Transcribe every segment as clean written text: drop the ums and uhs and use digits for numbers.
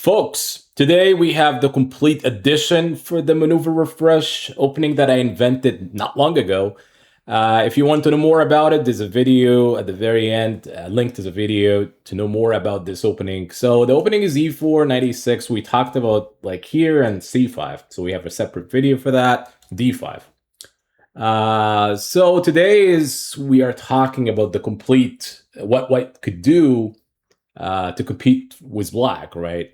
Folks, today we have the complete edition for the Maneuver Refresh opening that I invented not long ago. If you want to know more about it, there's a video at the very end, a link to the video to know more about this opening. So the opening is E4, 96. We talked about like here and C5. So we have a separate video for that, D5. So today we are talking about the complete, what white could do to compete with black, right?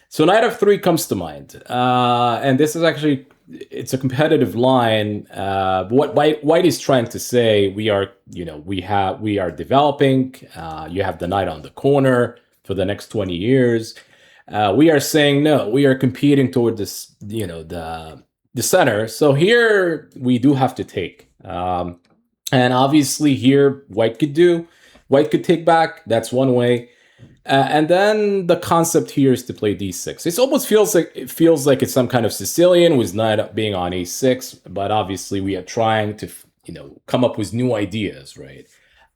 So knight f3 comes to mind, and this is actually, it's a competitive line. What white is trying to say, we are developing. You have the knight on the corner for the next 20 years. We are saying no, we are competing toward this, the center. So here we do have to take, and obviously here white could take back. That's one way. And then the concept here is to play d6. It almost feels like it's some kind of Sicilian with knight being on a6, but obviously we are trying to come up with new ideas, right?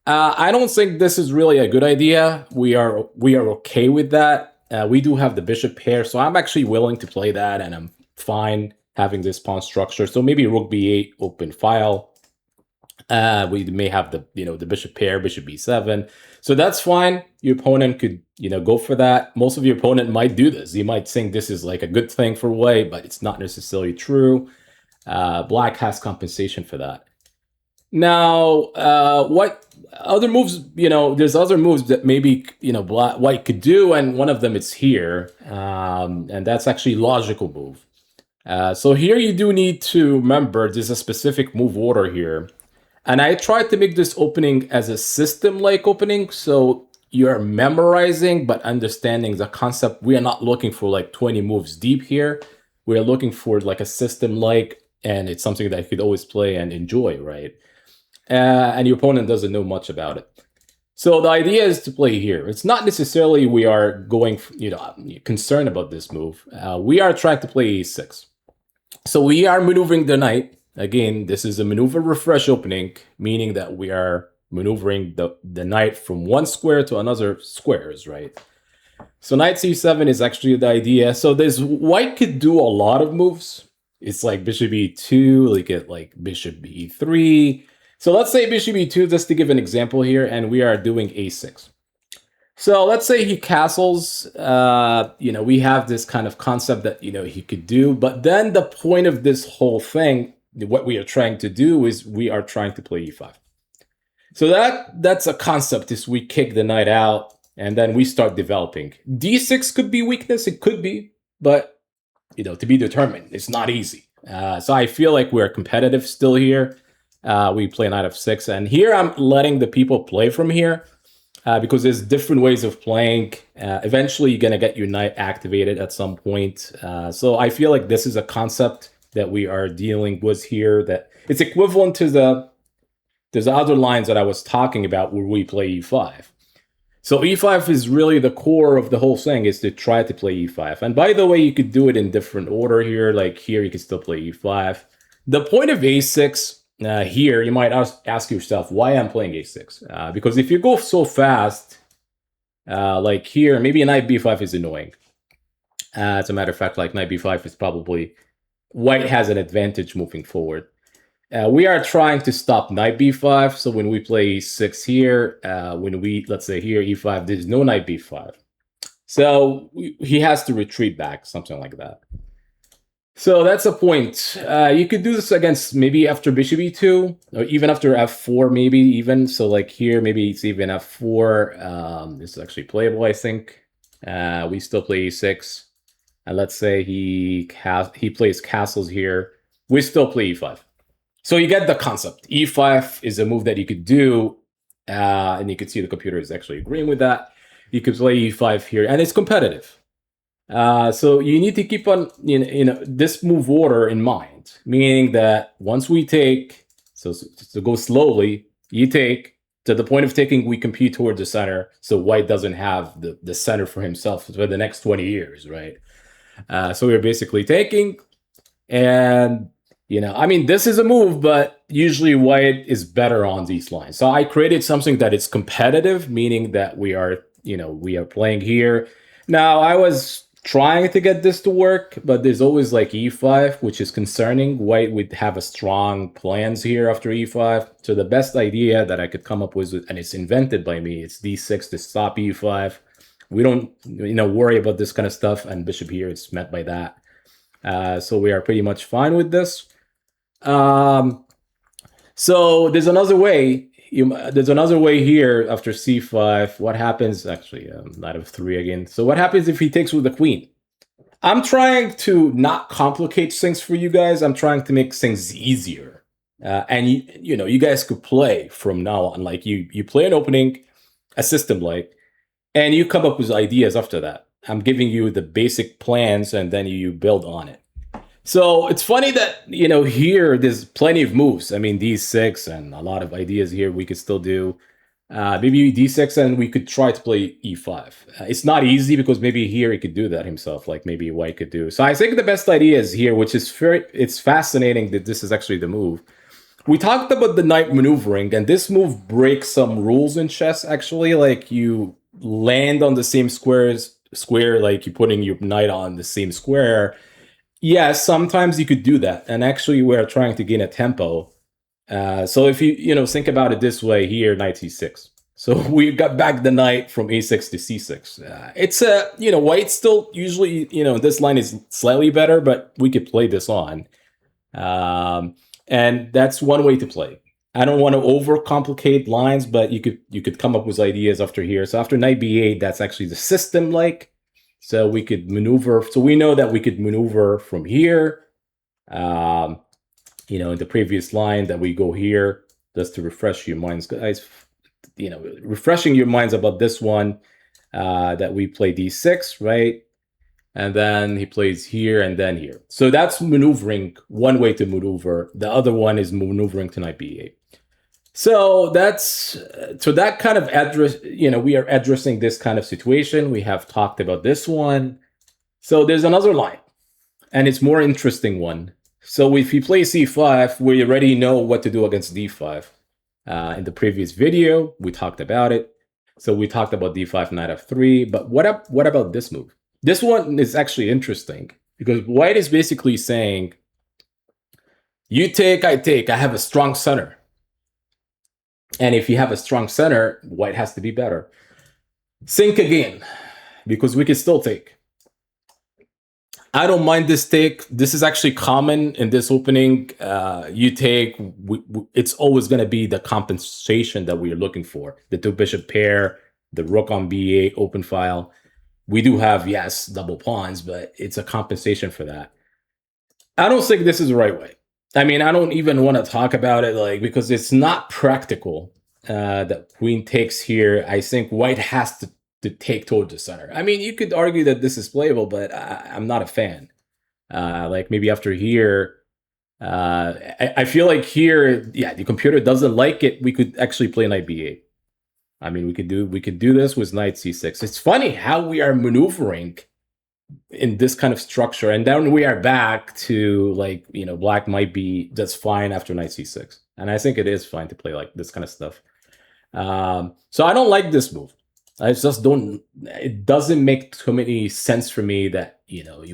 I don't think this is really a good idea. We are okay with that. We do have the bishop pair, so I'm actually willing to play that, and I'm fine having this pawn structure. So maybe rook b8, open file. We may have the bishop pair, bishop b7. So that's fine. Your opponent could, go for that. Most of your opponent might do this. You might think this is like a good thing for white, but it's not necessarily true. Black has compensation for that. Now, what other moves, there's other moves that maybe, white could do, and one of them is here. And that's actually a logical move. So here you do need to remember there's a specific move order here. And I tried to make this opening as a system-like opening, so you're memorizing but understanding the concept. We are not looking for like 20 moves deep here. We are looking for like a system-like, and it's something that you could always play and enjoy, right? And your opponent doesn't know much about it. So the idea is to play here. It's not necessarily we are going, concerned about this move. We are trying to play e6. So we are maneuvering the knight. Again, this is a maneuver refresh opening, meaning that we are maneuvering the knight from one square to another squares, right? So knight c7 is actually the idea. So white could do a lot of moves. It's like bishop e2, like bishop e3. So let's say bishop e2, just to give an example here, and we are doing a6. So let's say he castles, we have this kind of concept that, he could do, but then the point of this whole thing, what we are trying to do is we are trying to play e5. So that's a concept, is we kick the knight out and then we start developing. d6 could be weakness, it could be, but to be determined. It's not easy. So I feel like we're competitive still here. We play knight f6, and here I'm letting the people play from here because there's different ways of playing. Eventually you're gonna get your knight activated at some point. So I feel like this is a concept that we are dealing with here, that it's equivalent to the other lines that I was talking about where we play e5. So e5 is really the core of the whole thing, is to try to play e5. And by the way, you could do it in different order here. Like here, you can still play e5. The point of a6 here, you might ask yourself why I'm playing a6. Because if you go so fast, like here, maybe knight b5 is annoying. As a matter of fact, like knight b5 is probably, white has an advantage moving forward. We are trying to stop knight b5, so when we play e6 here, let's say here, e5, there's no knight b5. So he has to retreat back, something like that. So that's a point. You could do this against maybe after bishop e2, or even after f4, maybe even. So like here, maybe it's even f4. This is actually playable, I think. We still play e6. And let's say he plays castles here. We still play e5. So you get the concept. e5 is a move that you could do, and you can see the computer is actually agreeing with that. You could play e5 here, and it's competitive. So you need to keep on this move order in mind, meaning that once we take, so to go slowly, you take, to the point of taking, we compete towards the center, so white doesn't have the center for himself for the next 20 years, right? So we're basically taking, and this is a move, but usually white is better on these lines. So I created something that is competitive, meaning that we are playing here. Now I was trying to get this to work, but there's always like e5, which is concerning. White would have a strong plans here after e5. So the best idea that I could come up with, and it's invented by me, it's d6 to stop e5. We don't, worry about this kind of stuff, and bishop here is met by that. So we are pretty much fine with this. So there's another way. There's another way here after c5. What happens? Actually, knight of 3 again. So what happens if he takes with the queen? I'm trying to not complicate things for you guys. I'm trying to make things easier. And you guys could play from now on. Like you play an opening, a system like, and you come up with ideas after that. I'm giving you the basic plans, and then you build on it. So it's funny that, here there's plenty of moves. I mean, d6 and a lot of ideas here we could still do. Maybe d6 and we could try to play e5. It's not easy because maybe here he could do that himself, like maybe white could do. So I think the best idea is here, which is it's fascinating that this is actually the move. We talked about the knight maneuvering, and this move breaks some rules in chess, actually. Like you land on the same square, like you're putting your knight on the same square. Yes, sometimes you could do that. And actually, we're trying to gain a tempo. So if you think about it this way here, knight c6. So we got back the knight from a6 to c6. It's white still usually, this line is slightly better, but we could play this on. And that's one way to play. I don't want to overcomplicate lines, but you could come up with ideas after here. So after knight b8, that's actually the system like. So we could maneuver. So we know that we could maneuver from here. In the previous line that we go here, just to refresh your minds, guys. Refreshing your minds about this one, that we play d6, right? And then he plays here and then here. So that's maneuvering, one way to maneuver. The other one is maneuvering to knight b8. So that kind of address, we are addressing this kind of situation. We have talked about this one. So there's another line, and it's more interesting one. So if you play c5, we already know what to do against d5. In the previous video, we talked about it. So we talked about d5, knight f3. But what about this move? This one is actually interesting because white is basically saying, you take, I take. I have a strong center. And if you have a strong center, white has to be better. Think again, because we can still take. I don't mind this take. This is actually common in this opening. You take, it's always going to be the compensation that we are looking for. The two bishop pair, the rook on b8, open file. We do have, yes, double pawns, but it's a compensation for that. I don't think this is the right way. I mean, I don't even want to talk about it, because it's not practical that queen takes here. I think white has to take towards the center. I mean, you could argue that this is playable, but I'm not a fan. Maybe after here, I feel like here, the computer doesn't like it. We could actually play knight b8. I mean, we could do this with knight c6. It's funny how we are maneuvering in this kind of structure, and then we are back to black might be just fine after knight c6, and I think it is fine to play like this kind of stuff. So I don't like this move. I just don't. It doesn't make too many sense for me that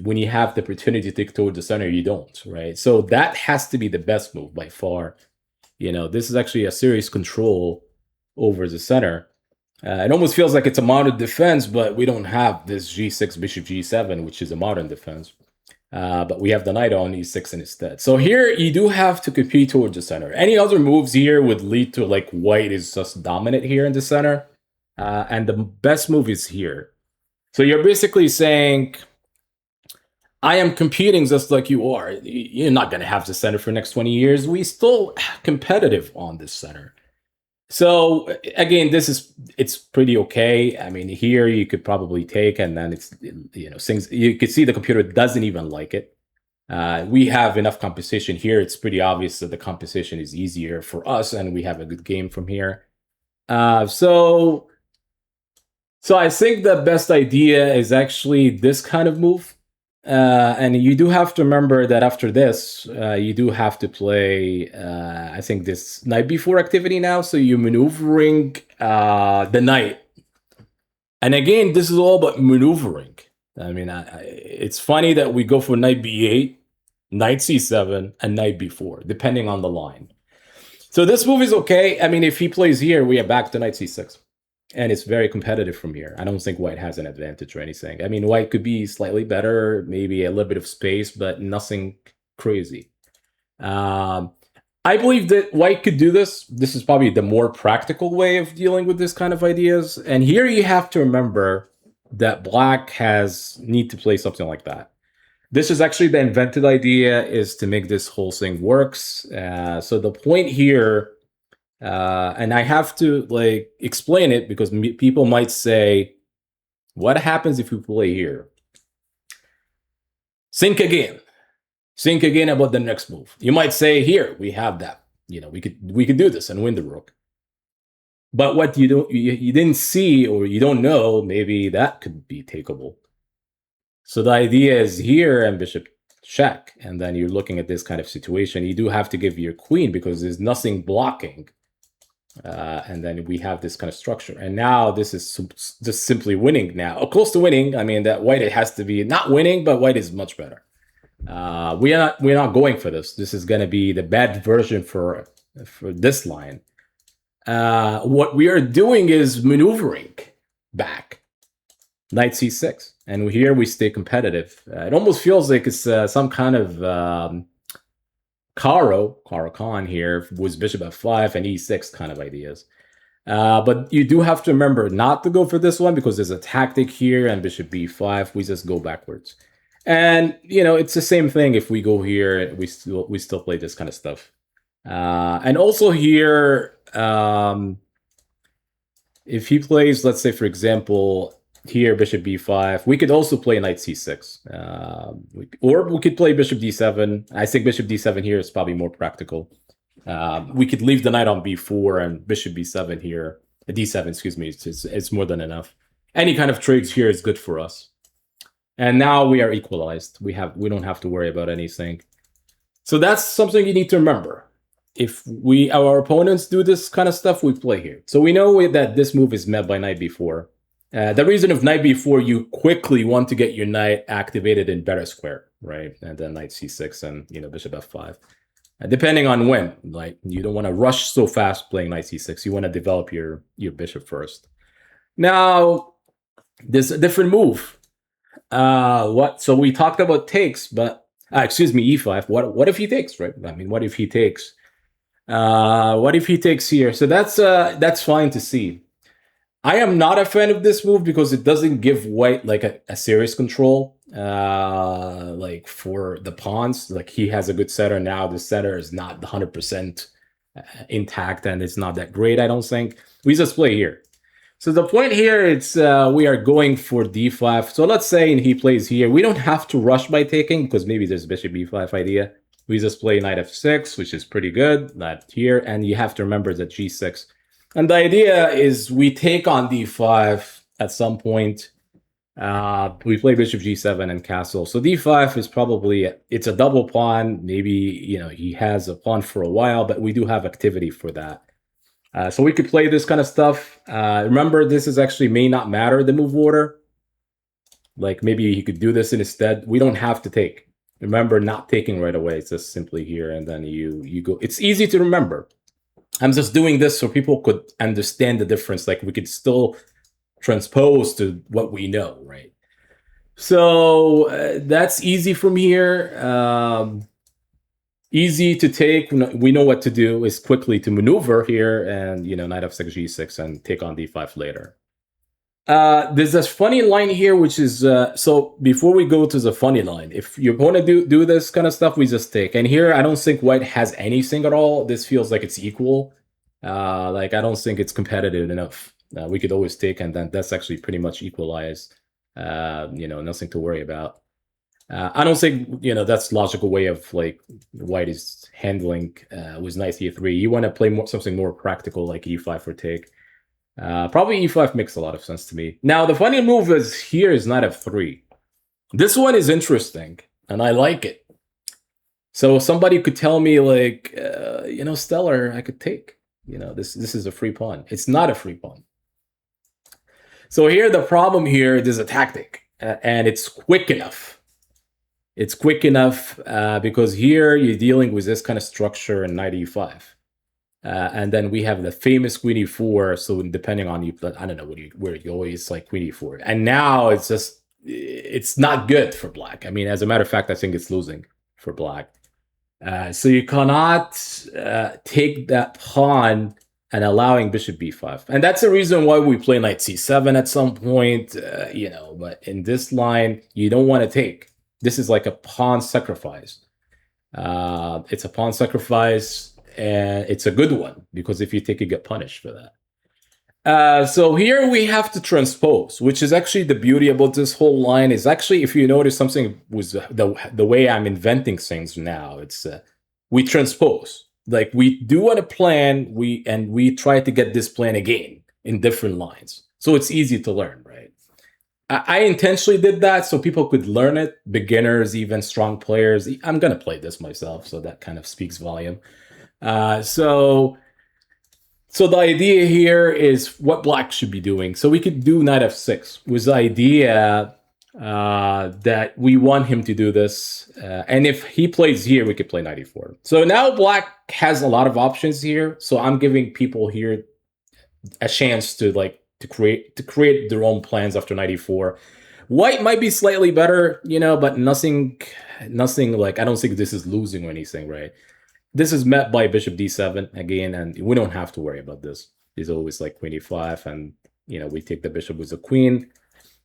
when you have the opportunity to take toward the center, you don't, right? So that has to be the best move by far. This is actually a serious control over the center. It almost feels like it's a modern defense, but we don't have this g6, bishop g7, which is a modern defense. But we have the knight on e6 instead. So here you do have to compete towards the center. Any other moves here would lead to white is just dominant here in the center. And the best move is here. So you're basically saying, I am competing just like you are. You're not going to have the center for the next 20 years. We still competitive on this center. So again, it's pretty okay. I mean, here you could probably take, and then it's, things, you could see the computer doesn't even like it. We have enough competition here. It's pretty obvious that the competition is easier for us, and we have a good game from here. So I think the best idea is actually this kind of move. And you do have to remember that after this, you do have to play, I think, this knight b4 activity now. So you're maneuvering the knight. And again, this is all about maneuvering. I mean, it's funny that we go for knight b8, knight c7, and knight b4, depending on the line. So this move is okay. I mean, if he plays here, we are back to knight c6. And it's very competitive from here. I don't think white has an advantage or anything. I mean, white could be slightly better, maybe a little bit of space, but nothing crazy. I believe that white could do this. This is probably the more practical way of dealing with this kind of ideas. And here you have to remember that black need to play something like that. This is actually the invented idea, is to make this whole thing works. So the point here, and I have to like explain it because people might say, what happens if you play here? Think again. Think again about the next move. You might say, here, we have that. You know, we could do this and win the rook. But what you didn't see, or you don't know, maybe that could be takeable. So the idea is here, and bishop check, and then you're looking at this kind of situation. You do have to give your queen because there's nothing blocking. And then we have this kind of structure. And now this is just simply winning now. Oh, close to winning. I mean, that white, it has to be not winning, but white is much better. We're not going for this. This is going to be the bad version for this line. What we are doing is maneuvering back. Knight c6. And here we stay competitive. It almost feels like it's some kind of Caro-Kann here with bishop f5 and e6 kind of ideas. But you do have to remember not to go for this one because there's a tactic here, and bishop b5, we just go backwards. And, you know, it's the same thing if we go here, we still play this kind of stuff. And also here, if he plays, let's say, for example, here, bishop b5, we could also play knight c6. Or we could play bishop d7. I think bishop d7 here is probably more practical. We could leave the knight on b4 and bishop b7 here. D7, excuse me, it's more than enough. Any kind of trades here is good for us. And now we are equalized. We don't have to worry about anything. So that's something you need to remember. If our opponents do this kind of stuff, we play here. So we know that this move is met by knight b4. The reason of knight b4, you quickly want to get your knight activated in better square, right? And then knight c6 and, you know, bishop f5. Depending on when, like, you don't want to rush so fast playing knight c6. You want to develop your bishop first. Now, there's a different move. So we talked about takes, but excuse me, e5. What if he takes, right? I mean, what if he takes? What if he takes here? So that's fine to see. I am not a fan of this move because it doesn't give white like a serious control, like for the pawns. Like, he has a good setter now. The setter is not 100% intact, and it's not that great, I don't think. We just play here. So the point here, it's we are going for d5. So let's say he plays here. We don't have to rush by taking because maybe there's bishop b5 idea. We just play knight f6, which is pretty good. Not here, and you have to remember that g6. And the idea is we take on d5 at some point. We play bishop g7 and castle. So d5 is probably, it's a double pawn. Maybe, you know, he has a pawn for a while, but we do have activity for that. So we could play this kind of stuff. Remember, this is actually may not matter, the move order. Like, maybe he could do this instead. We don't have to take. Remember, not taking right away. It's just simply here, and then you go. It's easy to remember. I'm just doing this so people could understand the difference. Like, we could still transpose to what we know, right? So that's easy from here. Easy to take. We know what to do is quickly to maneuver here and, you know, knight f6, g6, and take on d5 later. There's this funny line here, which is, so before we go to the funny line, if you're going to do this kind of stuff, we just take. And here, I don't think white has anything at all. This feels like it's equal. Like, I don't think it's competitive enough. We could always take, and then that's actually pretty much equalized. You know, nothing to worry about. I don't think, you know, that's logical way of, like, white is handling with knight e3. You want to play something more practical, like e5 for take. Probably e5 makes a lot of sense to me. Now, the funny move is here is knight f3. This one is interesting, and I like it. So somebody could tell me, like, you know, Stellar, I could take. You know, this is a free pawn. It's not a free pawn. So here, the problem here, there's a tactic. and it's quick enough. It's quick enough because here you're dealing with this kind of structure in knight e5. And then we have the famous queen e4. So depending on you, I don't know where you always like queen e4. And now it's not good for black. I mean, as a matter of fact, I think it's losing for black. So you cannot take that pawn and allowing bishop b5. And that's the reason why we play knight c7 at some point, but in this line, you don't want to take. This is like a pawn sacrifice. It's a pawn sacrifice, and it's a good one, because if you take, you get punished for that. So here we have to transpose, which is actually the beauty about this whole line. Is actually, if you notice something with the way I'm inventing things now, it's we transpose. Like we do on a plan, we try to get this plan again in different lines. So it's easy to learn, right? I intentionally did that so people could learn it, beginners, even strong players. I'm going to play this myself, so that kind of speaks volume. So the idea here is what black should be doing. So we could do knight f6 with the idea that we want him to do this. And if he plays here, we could play knight e4. So now black has a lot of options here. So I'm giving people here a chance to create their own plans after knight e4. White might be slightly better, but nothing like, I don't think this is losing or anything, right? This is met by bishop d7 again, and we don't have to worry about this. It's always like queen e5, and we take the bishop with the queen.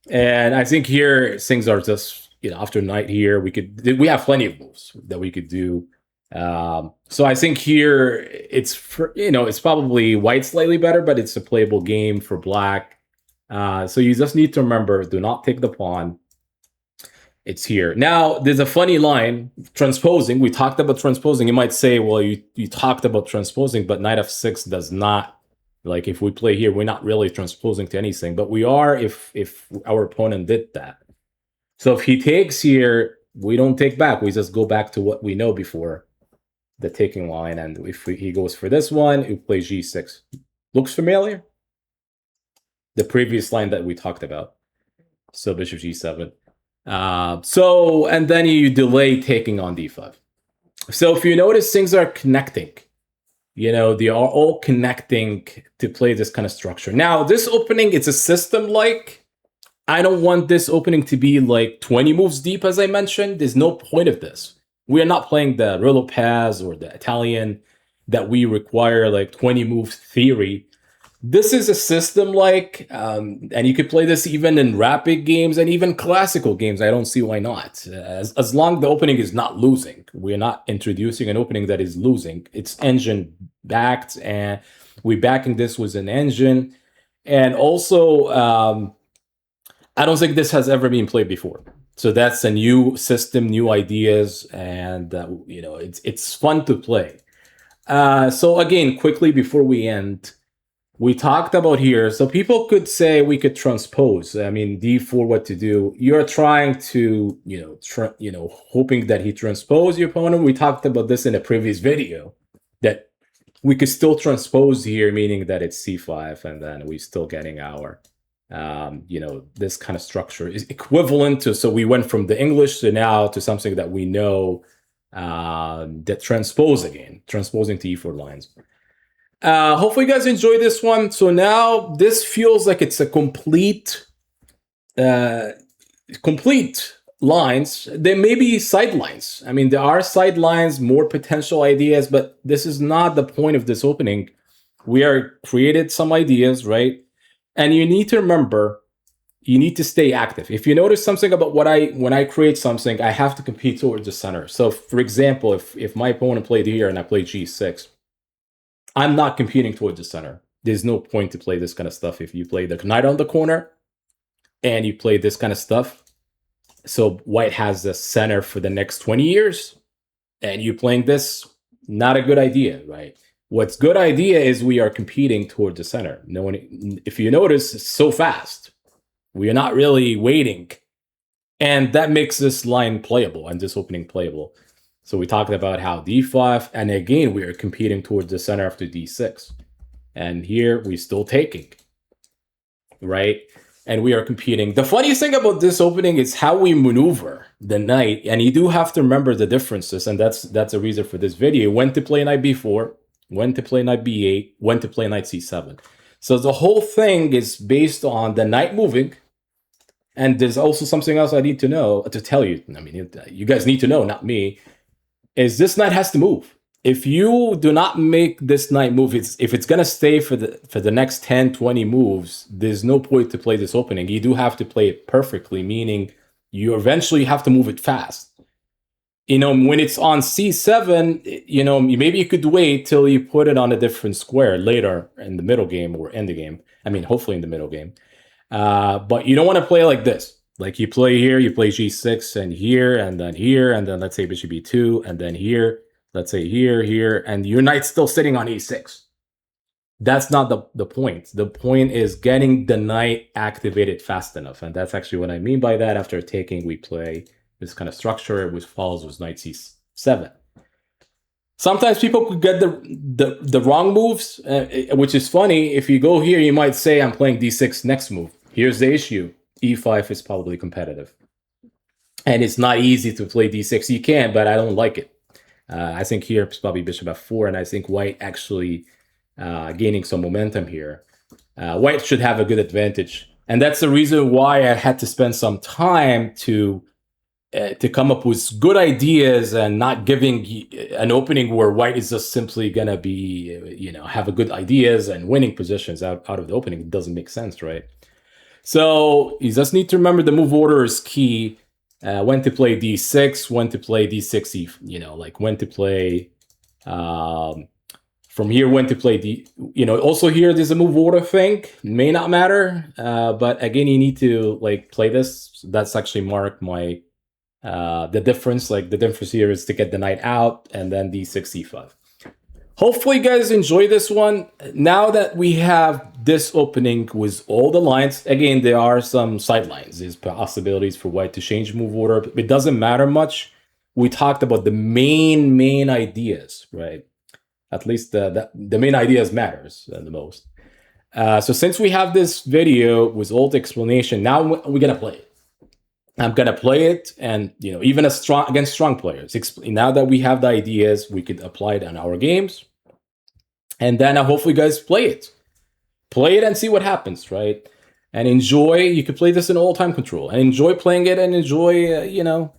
And I think here things are just, after knight here, we have plenty of moves that we could do. So I think here it's probably white slightly better, but it's a playable game for black. So you just need to remember, do not take the pawn. It's here. Now, there's a funny line, transposing. We talked about transposing. You might say, well, you talked about transposing, but knight f6 does not, like if we play here, we're not really transposing to anything, but we are if our opponent did that. So if he takes here, we don't take back. We just go back to what we know before the taking line. And if he goes for this one, we play g6. Looks familiar? The previous line that we talked about. So bishop g7. And then you delay taking on d5. So if you notice, things are connecting. They are all connecting to play this kind of structure. Now, this opening, it's a system-like. I don't want this opening to be like 20 moves deep, as I mentioned. There's no point of this. We are not playing the Rillo Paz or the Italian that we require like 20 moves theory. This is a system-like, and you could play this even in rapid games and even classical games. I don't see why not. As long the opening is not losing. We're not introducing an opening that is losing. It's engine-backed, and we're backing this with an engine. And also, I don't think this has ever been played before. So that's a new system, new ideas, and it's fun to play. So again, quickly before we end, we talked about here, so people could say we could transpose. I mean, d4, what to do? You're trying to, hoping that he transpose your opponent. We talked about this in a previous video, that we could still transpose here, meaning that it's c5, and then we're still getting our, this kind of structure is equivalent to, so we went from the English to now to something that we know, that transposing to e4 lines. Hopefully you guys enjoy this one. So now this feels like it's a complete lines. There may be side lines. I mean, there are side lines, more potential ideas, but this is not the point of this opening. We are created some ideas, right? And you need to remember, you need to stay active. If you notice something about when I create something, I have to compete towards the center. So for example, if my opponent played here and I played g6, I'm not competing towards the center. There's no point to play this kind of stuff if you play the knight on the corner and you play this kind of stuff. So white has the center for the next 20 years, and you playing this, not a good idea, right? What's good idea is we are competing towards the center. No one, if you notice, it's so fast. We are not really waiting. And that makes this line playable and this opening playable. So we talked about how d5, and again, we are competing towards the center after d6. And here we're still taking, right? and we are competing. The funniest thing about this opening is how we maneuver the knight, and you do have to remember the differences, and that's a reason for this video. When to play knight b4, when to play knight b8, when to play knight c7. So the whole thing is based on the knight moving, and there's also something else I need to know, to tell you. I mean, you guys need to know, not me, is this knight has to move. If you do not make this knight move, if it's gonna stay for the next 10, 20 moves, there's no point to play this opening. You do have to play it perfectly, meaning you eventually have to move it fast. You know, when it's on c7, you know, maybe you could wait till you put it on a different square later in the middle game or end the game. I mean, hopefully in the middle game. But you don't want to play like this. Like you play here, you play g6 and then let's say bishop e2, and then here, let's say here, and your knight's still sitting on e6. That's not the point. The point is getting the knight activated fast enough. And that's actually what I mean by that. After taking, we play this kind of structure, which follows with knight c7. Sometimes people could get the wrong moves, which is funny. If you go here, you might say, I'm playing d6 next move. Here's the issue. e5 is probably competitive. And it's not easy to play d6. You can, but I don't like it. I think here it's probably bishop f4, and I think white actually gaining some momentum here. White should have a good advantage. And that's the reason why I had to spend some time to come up with good ideas and not giving an opening where white is just simply gonna be, you know, have a good ideas and winning positions out of the opening. It doesn't make sense, right? So you just need to remember the move order is key. When to play d6, when to play d6, you know, like when to play from here, when to play d, you know, also here there's a move order thing. May not matter, but again, you need to like play this. That's actually marked my the difference. Like the difference here is to get the knight out and then d6, e5. Hopefully you guys enjoy this one. Now that we have this opening with all the lines, again, there are some sidelines. There's possibilities for white to change move order. It doesn't matter much. We talked about the main ideas, right? At least the main ideas matters the most. So since we have this video with all the explanation, now we're gonna play it. I'm gonna play it, and you know, even against strong players. Now that we have the ideas, we could apply it on our games, and then hopefully, you guys play it and see what happens, right? And enjoy. You could play this in all-time control and enjoy playing it, and enjoy, you know.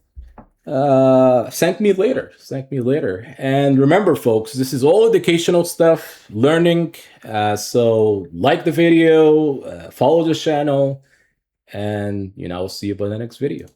Thank me later. And remember, folks, this is all educational stuff, learning. So like the video, follow the channel. And, you know, I'll see you by the next video.